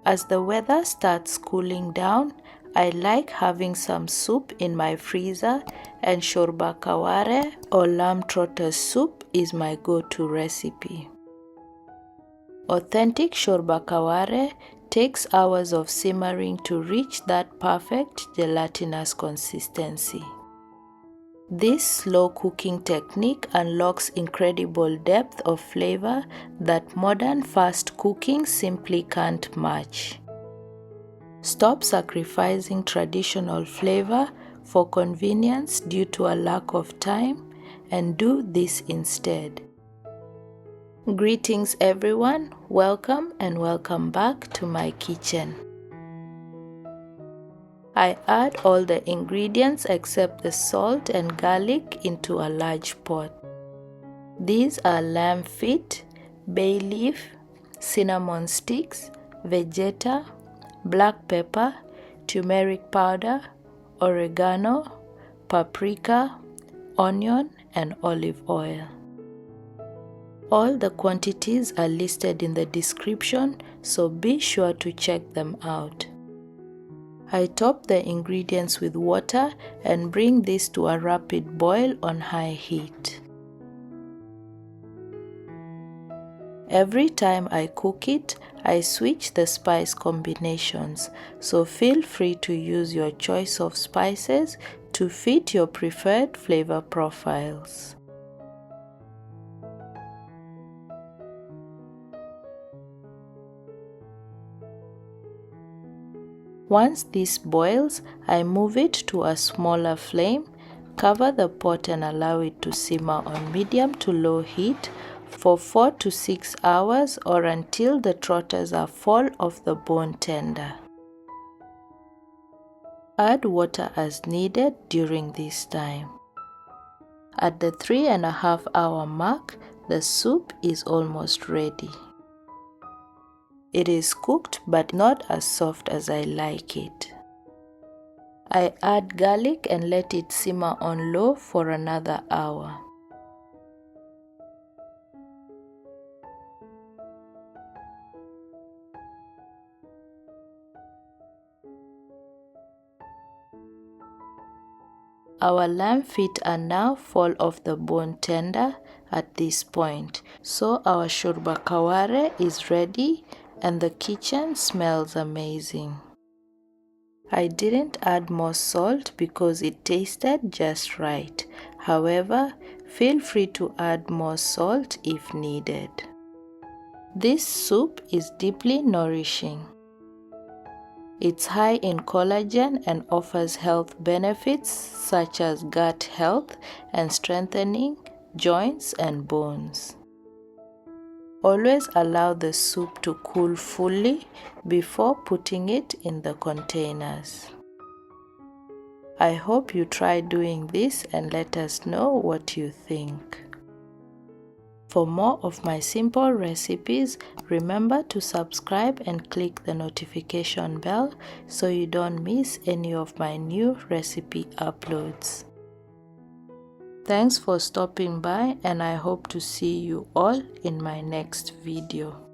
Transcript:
As the weather starts cooling down, I like having some soup in my freezer, and shorba kaware or lamb trotters soup is my go-to recipe. Authentic shorba kaware takes hours of simmering to reach that perfect gelatinous consistency. This slow cooking technique unlocks incredible depth of flavor that modern fast cooking simply can't match. Stop sacrificing traditional flavor for convenience due to a lack of time and do this instead. Greetings everyone, welcome and welcome back to my kitchen. I add all the ingredients except the salt and garlic into a large pot. These are lamb feet, bay leaf, cinnamon sticks, vegeta, black pepper, turmeric powder, oregano, paprika, onion, and olive oil. All the quantities are listed in the description, so be sure to check them out. I top the ingredients with water and bring this to a rapid boil on high heat. Every time I cook it, I switch the spice combinations, so feel free to use your choice of spices to fit your preferred flavor profiles. Once this boils, I move it to a smaller flame, cover the pot and allow it to simmer on medium to low heat for 4 to 6 hours or until the trotters are fall off the bone tender. Add water as needed during this time. At the 3.5 hour mark, the soup is almost ready. It is cooked but not as soft as I like it. I add garlic and let it simmer on low for another hour. Our lamb feet are now fall off the bone tender at this point, so our shorba kaware is ready and the kitchen smells amazing. I didn't add more salt because it tasted just right. However, feel free to add more salt if needed. This soup is deeply nourishing. It's high in collagen and offers health benefits such as gut health and strengthening joints and bones. Always allow the soup to cool fully before putting it in the containers. I hope you try doing this and let us know what you think. For more of my simple recipes, remember to subscribe and click the notification bell so you don't miss any of my new recipe uploads. Thanks for stopping by, and I hope to see you all in my next video.